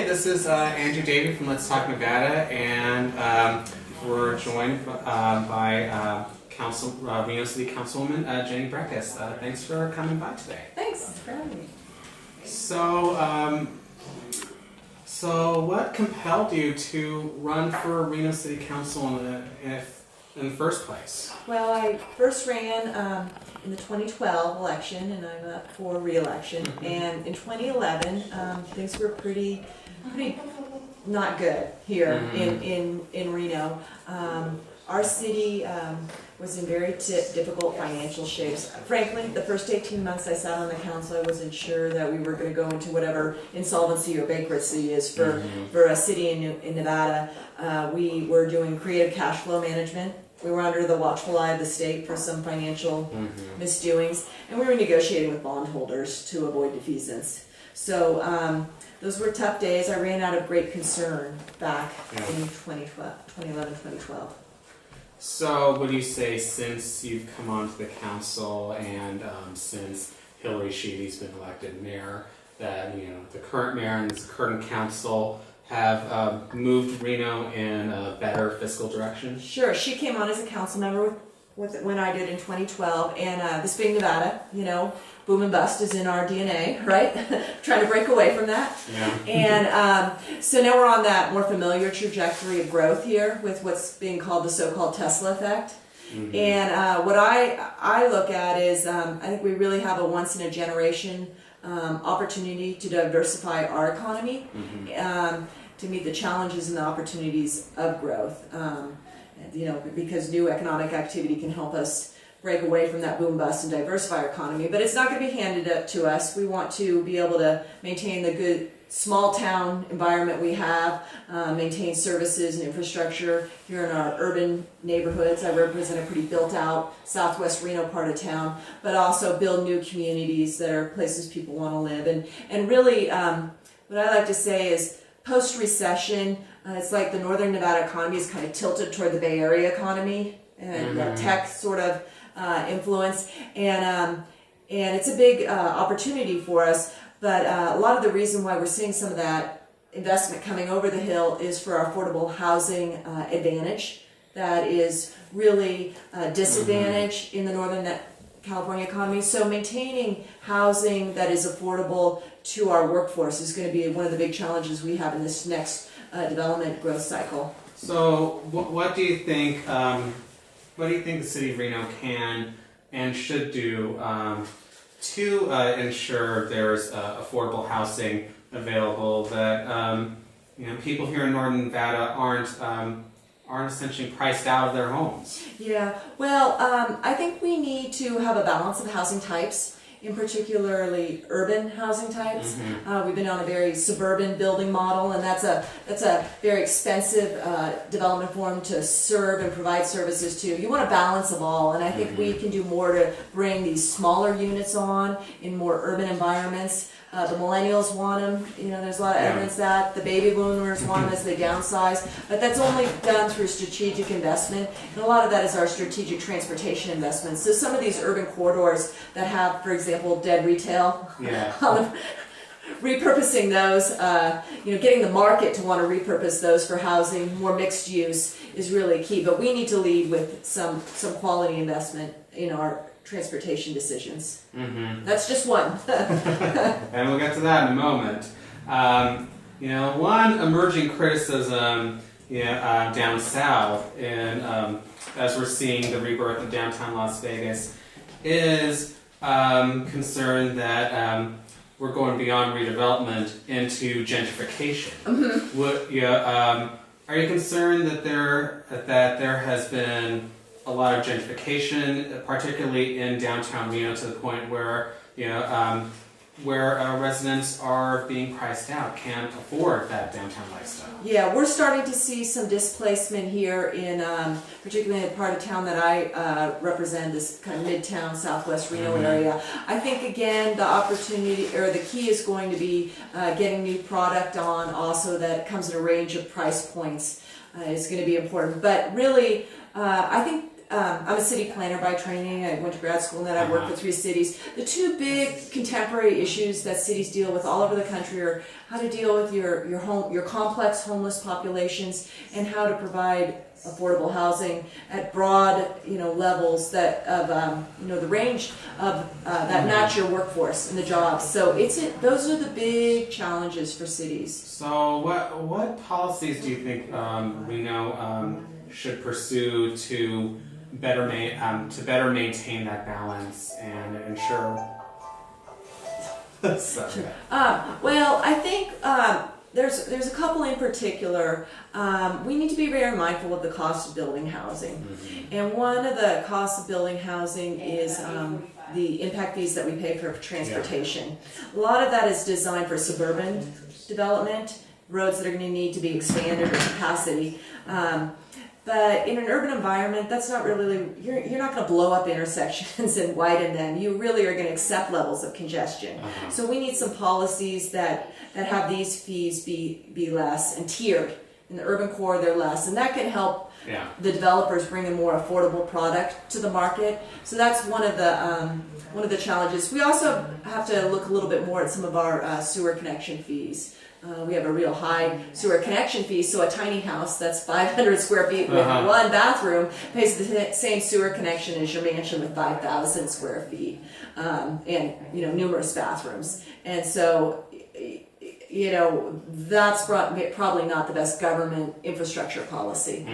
Hi, this is Andrew Davey from Let's Talk Nevada, and we're joined by Reno City Councilwoman Jenny Brekhus. Thanks for coming by today. Thanks for having me. So what compelled you to run for Reno City Council in the first place? Well, I first ran in the 2012 election, and I'm up for re-election. And in 2011, things were pretty not good here in Reno. Our city was in very difficult financial shapes. Frankly, the first 18 months I sat on the council, I wasn't sure that we were going to go into whatever insolvency or bankruptcy is for a city in Nevada. We were doing creative cash flow management. We were under the watchful eye of the state for some financial misdoings, and we were negotiating with bondholders to avoid defeasance. So those were tough days. I ran out of great concern back in 2011, 2012. So what do you say, since you've come onto the council and since Hillary Sheedy's been elected mayor, that the current mayor and the current council have moved Reno in a better fiscal direction? Sure. She came on as a council member when I did in 2012, and this being Nevada, boom and bust is in our DNA, right? Trying to break away from that. Yeah. And so now we're on that more familiar trajectory of growth here with what's being called the so-called Tesla effect. And what I look at is I think we really have a once-in-a-generation opportunity to diversify our economy to meet the challenges and the opportunities of growth. Because new economic activity can help us break away from that boom bust and diversify our economy. But it's not going to be handed up to us. We want to be able to maintain the good small town environment we have, maintain services and infrastructure here in our urban neighborhoods. I represent a pretty built out southwest Reno part of town, but also build new communities that are places people want to live. And really, what I like to say is post-recession, it's like the northern Nevada economy is kind of tilted toward the Bay Area economy and tech sort of influence, and it's a big opportunity for us. But a lot of the reason why we're seeing some of that investment coming over the hill is for our affordable housing advantage that is really disadvantaged in the northern California economy. So maintaining housing that is affordable to our workforce is going to be one of the big challenges we have in this next development growth cycle. So what do you think? What do you think the city of Reno can and should do to ensure there's affordable housing available, that people here in northern Nevada aren't essentially priced out of their homes? Yeah, well, I think we need to have a balance of housing types, in particularly urban housing types. We've been on a very suburban building model, and that's a very expensive development form to serve and provide services to. You want a balance of all, and I think we can do more to bring these smaller units on in more urban environments. The millennials want them. There's a lot of evidence that the baby boomers want them as they downsize, but that's only done through strategic investment, and a lot of that is our strategic transportation investments. So some of these urban corridors that have, for example, dead retail, repurposing those, getting the market to want to repurpose those for housing, more mixed use is really key. But we need to lead with some quality investment in our transportation decisions. That's just one. And we'll get to that in a moment. One emerging criticism down south, and as we're seeing the rebirth of downtown Las Vegas, is concern that we're going beyond redevelopment into gentrification. Are you concerned that there has been a lot of gentrification, particularly in downtown Reno, to the point where residents are being priced out, can't afford that downtown lifestyle? Yeah, we're starting to see some displacement here in, particularly in the part of town that I represent, this kind of midtown southwest Reno area. I think again the opportunity or the key is going to be getting new product on, also that comes in a range of price points is going to be important. But really, I think I'm a city planner by training. I went to grad school and then I worked for 3 cities. The 2 big contemporary issues that cities deal with all over the country are how to deal with your complex homeless populations and how to provide affordable housing at broad, levels that of, the range of that match your workforce and the jobs. So those are the big challenges for cities. So what policies do you think Reno should pursue to better maintain that balance and ensure? Sorry. Well, I think there's a couple in particular. We need to be very mindful of the cost of building housing, and one of the costs of building housing is the impact fees that we pay for transportation. A lot of that is designed for suburban development, roads that are going to need to be expanded or capacity. But in an urban environment, that's not really, you're not going to blow up intersections and widen them. You really are going to accept levels of congestion. So we need some policies that have these fees be less and tiered. In the urban core, they're less. And that can help the developers bring a more affordable product to the market. So that's one of the challenges. We also have to look a little bit more at some of our sewer connection fees. We have a real high sewer connection fee, so a tiny house that's 500 square feet with 1 bathroom pays the same sewer connection as your mansion with 5,000 square feet and numerous bathrooms. And so, that's probably not the best government infrastructure policy.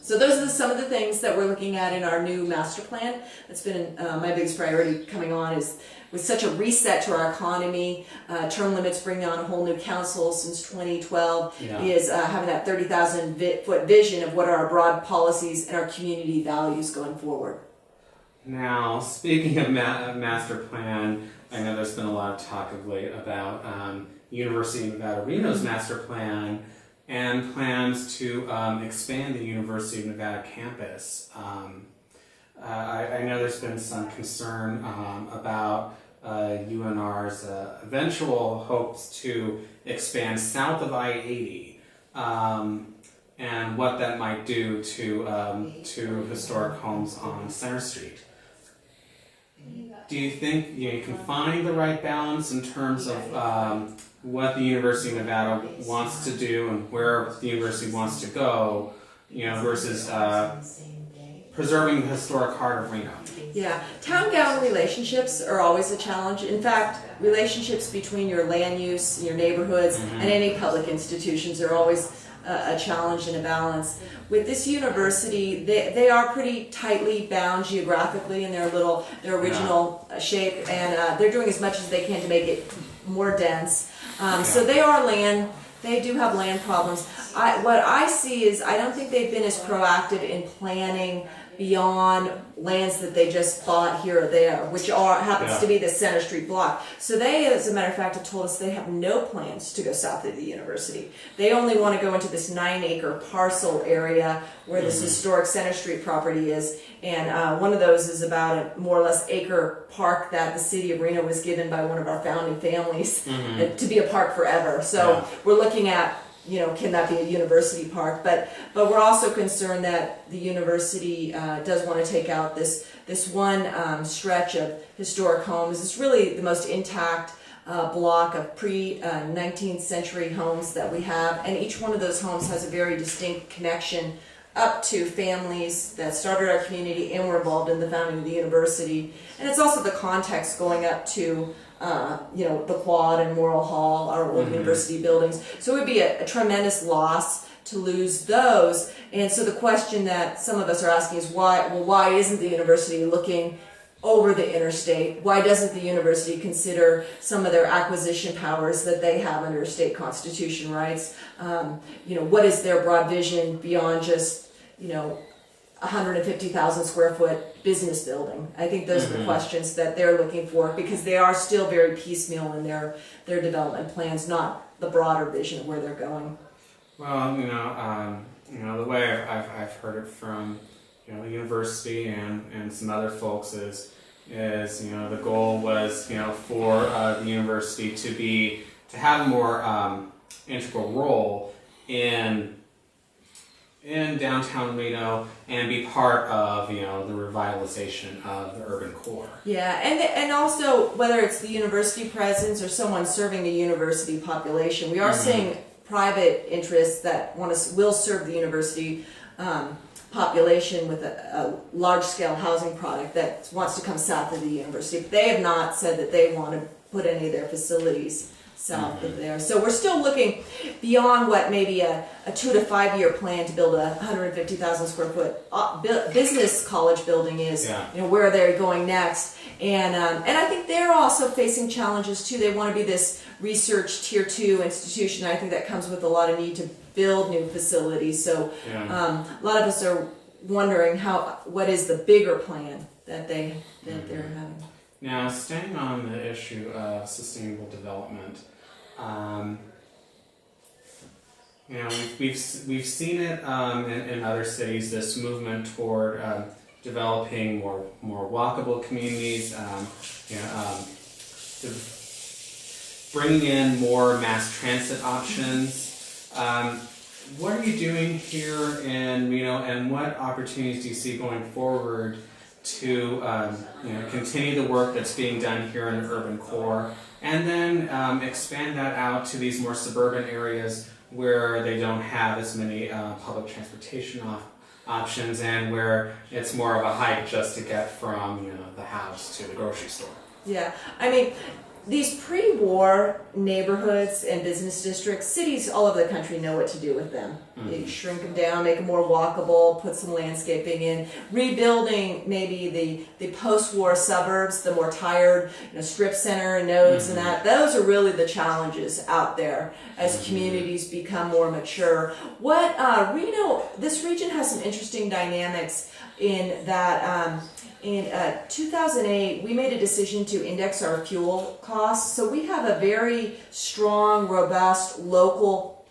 So those are some of the things that we're looking at in our new master plan. That's been my biggest priority coming on is with such a reset to our economy, term limits bringing on a whole new council since 2012, is having that 30,000-foot vision of what are our broad policies and our community values going forward. Now, speaking of master plan, I know there's been a lot of talk of late about University of Nevada, Reno's master plan and plans to expand the University of Nevada campus. I know there's been some concern about UNR's eventual hopes to expand south of I-80 and what that might do to historic homes on Center Street. Do you think you can find the right balance in terms of what the University of Nevada wants to do and where the university wants to go, versus preserving the historic heart of Reno? Yeah, town-gown relationships are always a challenge. In fact, relationships between your land use, your neighborhoods, and any public institutions are always a challenge and a balance. With this university, they are pretty tightly bound geographically in their original shape, and they're doing as much as they can to make it more dense. So they do have land problems. What I see is I don't think they've been as proactive in planning beyond lands that they just bought here or there, which happens to be the Center Street block. So they, as a matter of fact, have told us they have no plans to go south of the university. They only want to go into this 9-acre parcel area where this historic Center Street property is. And one of those is about a more or less acre park that the city of Reno was given by one of our founding families to be a park forever. So we're looking at, can that be a university park? But we're also concerned that the university does want to take out this one stretch of historic homes. It's really the most intact block of pre-19th century homes that we have, and each one of those homes has a very distinct connection up to families that started our community and were involved in the founding of the university. And it's also the context going up to the Quad and Morrill Hall, our old university buildings. So it would be a tremendous loss to lose those. And so the question that some of us are asking is why isn't the university looking over the interstate? Why doesn't the university consider some of their acquisition powers that they have under state constitution rights? What is their broad vision beyond just, 150,000 square foot business building? I think those are the questions that they're looking for, because they are still very piecemeal in their development plans, not the broader vision of where they're going. Well, the way I've heard it from the university and some other folks is the goal was for the university to have a more integral role in in downtown Reno and be part of, the revitalization of the urban core. Yeah, and also whether it's the university presence or someone serving the university population, we are seeing private interests that will serve the university population with a large-scale housing product that wants to come south of the university. But they have not said that they want to put any of their facilities south of there. So we're still looking beyond what maybe a 2 to 5 year plan to build a 150,000 square foot business college building is, where they're going next. And I think they're also facing challenges too. They want to be this research tier 2 institution. I think that comes with a lot of need to build new facilities. So a lot of us are wondering what is the bigger plan that they're having. Now, staying on the issue of sustainable development, we've seen it in other cities. This movement toward developing more walkable communities, bringing in more mass transit options. What are you doing here in Reno, and what opportunities do you see going forward to continue the work that's being done here in the urban core, and then expand that out to these more suburban areas where they don't have as many public transportation options, and where it's more of a hike just to get from the house to the grocery store? Yeah, I mean, these pre-war neighborhoods and business districts, cities all over the country know what to do with them. You shrink them down, make them more walkable, put some landscaping in, rebuilding maybe the post-war suburbs, the more tired strip center nodes and that. Those are really the challenges out there as communities become more mature. What this region has some interesting dynamics in that. In 2008, we made a decision to index our fuel costs. So we have a very strong, robust local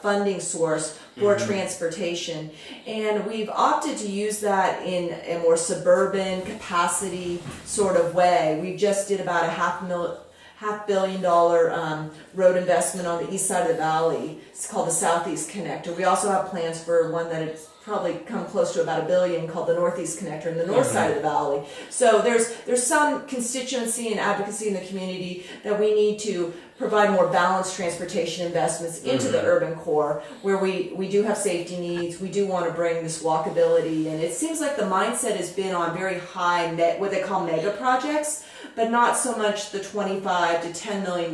funding source for transportation. And we've opted to use that in a more suburban capacity sort of way. We just did about a $500 million road investment on the east side of the valley. It's called the Southeast Connector. We also have plans for one that it's probably come close to about $1 billion called the Northeast Connector in the north side of the valley. So there's some constituency and advocacy in the community that we need to provide more balanced transportation investments into the urban core, where we do have safety needs. We do want to bring this walkability, and it seems like the mindset has been on very high what they call mega projects, but not so much the $25 to $10 million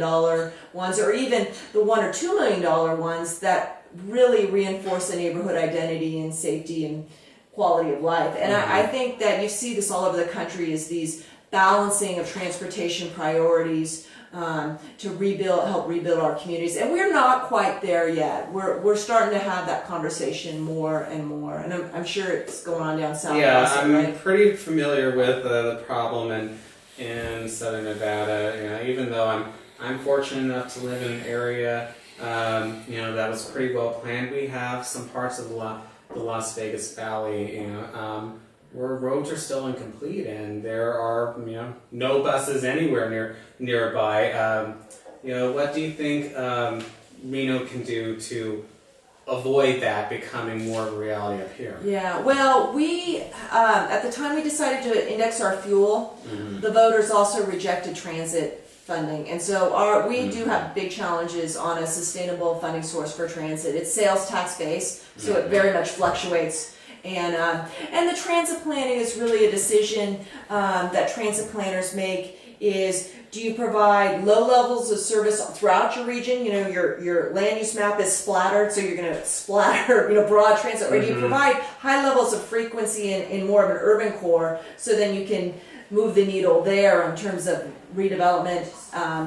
ones, or even the $1 or $2 million ones that really reinforce the neighborhood identity and safety and quality of life. And I think that you see this all over the country, is these balancing of transportation priorities to help rebuild our communities. And we're not quite there yet. We're starting to have that conversation more and more. And I'm sure it's going on down south. Yeah, also, I'm right? pretty familiar with the problem in Southern Nevada. Even though I'm fortunate enough to live in an area that was pretty well planned. We have some parts of the Las Vegas Valley, where roads are still incomplete, and there are no buses anywhere nearby. What do you think Reno can do to avoid that becoming more of a reality up here? Yeah, well, we at the time we decided to index our fuel, the voters also rejected transit funding, and so we do have big challenges on a sustainable funding source for transit. It's sales tax based, so it very much fluctuates. And the transit planning is really a decision that transit planners make. Is, do you provide low levels of service throughout your region? Your land use map is splattered, so you're going to splatter broad transit, or do you provide high levels of frequency in more of an urban core, so then you can move the needle there in terms of redevelopment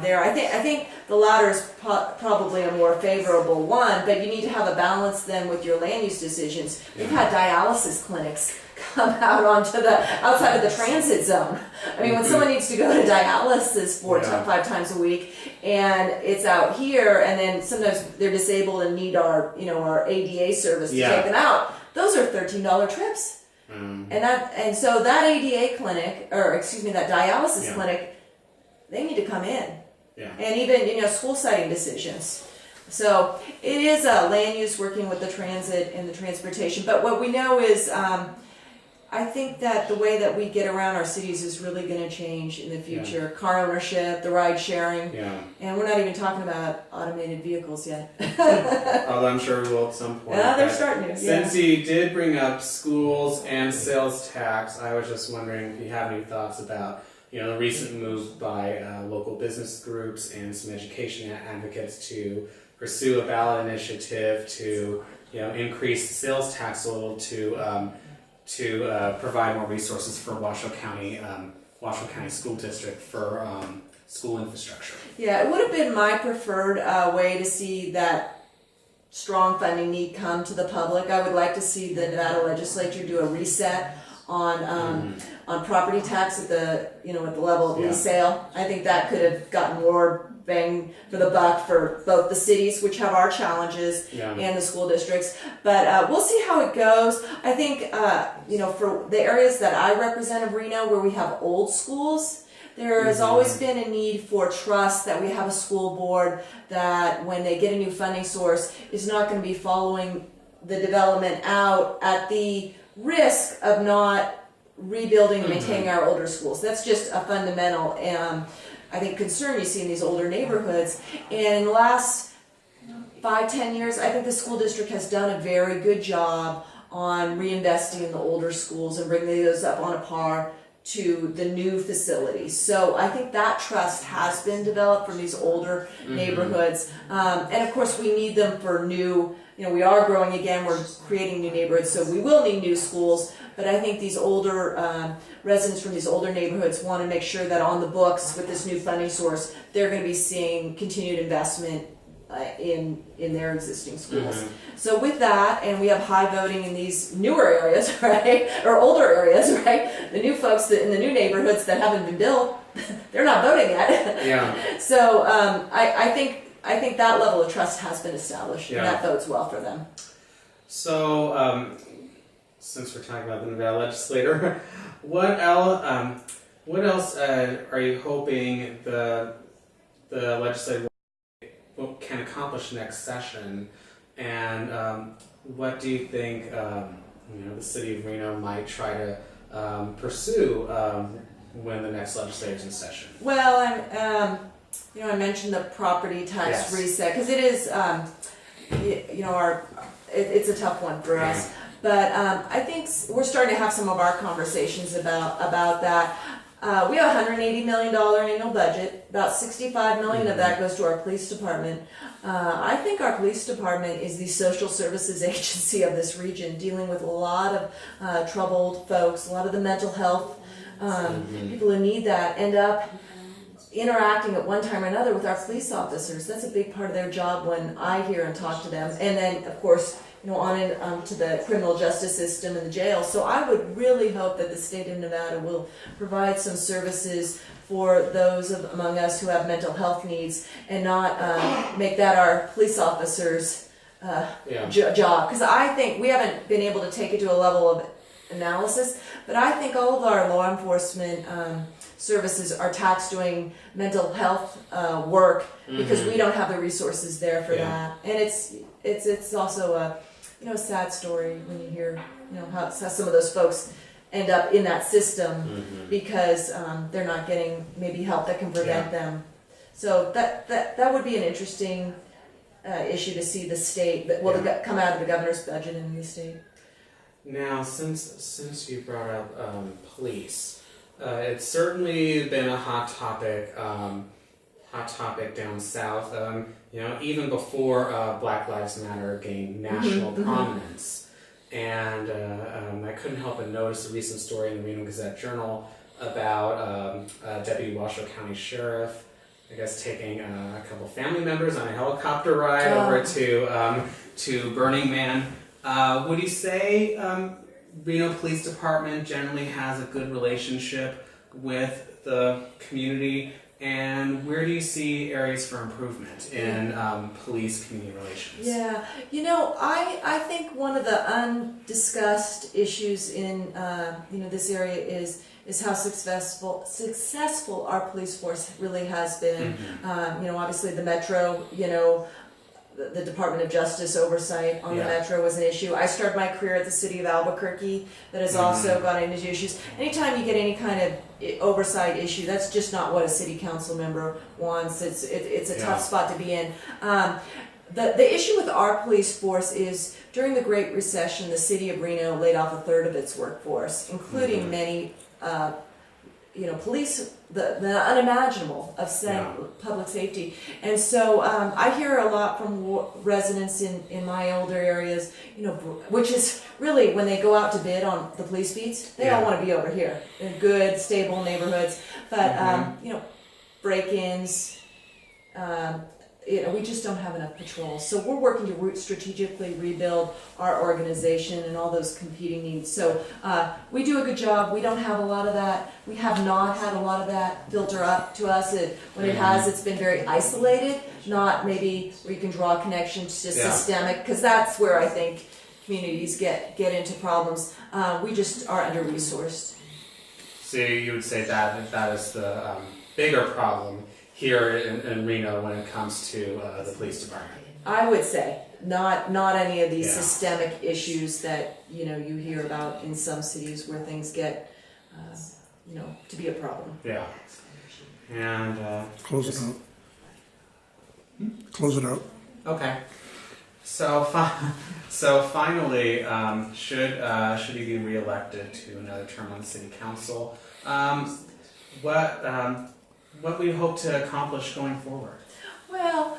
there. I think the latter is probably a more favorable one, but you need to have a balance then with your land use decisions. We've had dialysis clinics come out outside of the transit zone. I mean, when someone needs to go to dialysis 5 times a week, and it's out here, and then sometimes they're disabled and need our ADA service to take them out. Those are $13 trips. And so that ADA clinic, that dialysis clinic, they need to come in. And even school siting decisions. So it is a land use working with the transit and the transportation. But what we know is, I think that the way that we get around our cities is really going to change in the future. Yeah. Car ownership, the ride sharing, and we're not even talking about automated vehicles yet. Although I'm sure we will at some point. Yeah, they're starting to. Since you did bring up schools and sales tax, I was just wondering if you have any thoughts about the recent move by local business groups and some education advocates to pursue a ballot initiative to increase the sales tax a little to provide more resources for Washoe County School District for school infrastructure. Yeah, it would have been my preferred way to see that strong funding need come to the public. I would like to see the Nevada legislature do a reset on property tax at the at the level of lease sale. I think that could have gotten more bang for the buck for both the cities, which have our challenges, and the school districts. But we'll see how it goes. I think for the areas that I represent of Reno, where we have old schools, there has always been a need for trust that we have a school board that when they get a new funding source is not going to be following the development out at the risk of not rebuilding and maintaining our older schools. That's just a fundamental I think concern you see in these older neighborhoods. And in the last 5-10 years, I think the school district has done a very good job on reinvesting in the older schools and bringing those up on a par to the new facilities. So I think that trust has been developed from these older neighborhoods. And of course we need them for new, we are growing again, we're creating new neighborhoods, so we will need new schools. But I think these older residents from these older neighborhoods want to make sure that on the books with this new funding source, they're going to be seeing continued investment in their existing schools. So with that, and we have high voting in these newer areas, right, or older areas, right, the new folks in the new neighborhoods that haven't been built, they're not voting yet. So I think that level of trust has been established, and that bodes well for them. So since we're talking about the Nevada legislator, what else are you hoping the legislature can accomplish next session, and what do you think the city of Reno might try to pursue when the next legislature is in session? Well, I mentioned the property tax reset because it is it's a tough one for us. But I think we're starting to have some of our conversations about that. We have a $180 million annual budget. About $65 million of that goes to our police department. I think our police department is the social services agency of this region, dealing with a lot of troubled folks, a lot of the mental health people who need that end up interacting at one time or another with our police officers. That's a big part of their job when I hear and talk to them. And then, of course, on to the criminal justice system and the jail. So I would really hope that the state of Nevada will provide some services for those among us who have mental health needs and not make that our police officers' job. Because I think we haven't been able to take it to a level of analysis, but I think all of our law enforcement services are taxed doing mental health work because we don't have the resources there for that. And it's also a sad story when you hear how some of those folks end up in that system because they're not getting maybe help that can prevent them. So that would be an interesting issue to see the state come out of the governor's budget in the state. Now, since you brought up police, it's certainly been a hot topic down south. Even before Black Lives Matter gained national prominence, and I couldn't help but notice a recent story in the Reno Gazette-Journal about Deputy Washoe County Sheriff, I guess, taking a couple family members on a helicopter ride over to Burning Man. Would you say Reno Police Department generally has a good relationship with the community, and where do you see areas for improvement in police-community relations? Yeah, I think one of the undiscussed issues in this area is how successful our police force really has been. Obviously the metro, the Department of Justice oversight on the metro was an issue. I started my career at the city of Albuquerque, that has also gone into issues. Anytime you get any kind of oversight issue, that's just not what a city council member wants. It's a tough spot to be in. The issue with our police force is during the Great Recession, the city of Reno laid off a third of its workforce, including many police, the unimaginable of public safety. And so I hear a lot from residents in my older areas, which is really when they go out to bid on the police beats, they all want to be over here in good, stable neighborhoods. But, break-ins, we just don't have enough patrols. So we're working to strategically rebuild our organization and all those competing needs. So we do a good job. We don't have a lot of that. We have not had a lot of that filter up to us. When it has, it's been very isolated, not maybe where you can draw connections to systemic, because that's where I think communities get into problems. We just are under-resourced. So you would say that is the bigger problem here in Reno when it comes to the police department? I would say not any of these systemic issues that you hear about in some cities where things get to be a problem. Yeah. And close it out. Close it out. Okay. So finally, should he be reelected to another term on the city council? What we hope to accomplish going forward? Well,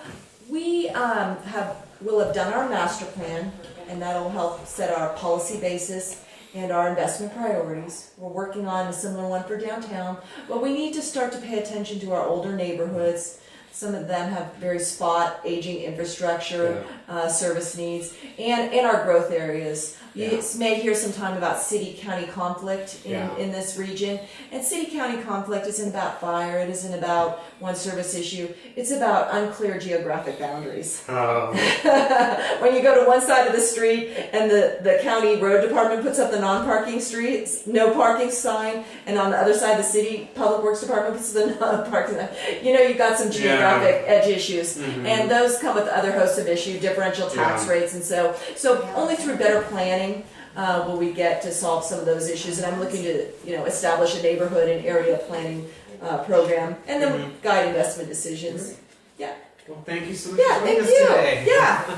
we will have done our master plan, and that'll help set our policy basis and our investment priorities. We're working on a similar one for downtown, but we need to start to pay attention to our older neighborhoods. Some of them have very spot aging infrastructure, service needs, and in our growth areas. You may hear some time about city-county conflict in this region. And city-county conflict isn't about fire, it isn't about one service issue, it's about unclear geographic boundaries. Oh. When you go to one side of the street and the county road department puts up the non-parking streets, no parking sign, and on the other side the city public works department puts the non-parking sign, you've got some geographic edge issues. And those come with other hosts of issues, differential tax rates, and so only through better planning will we get to solve some of those issues. And I'm looking to establish a neighborhood and area planning program and then guide investment decisions. Yeah. Well, thank you so much for joining thank us you. today. Yeah.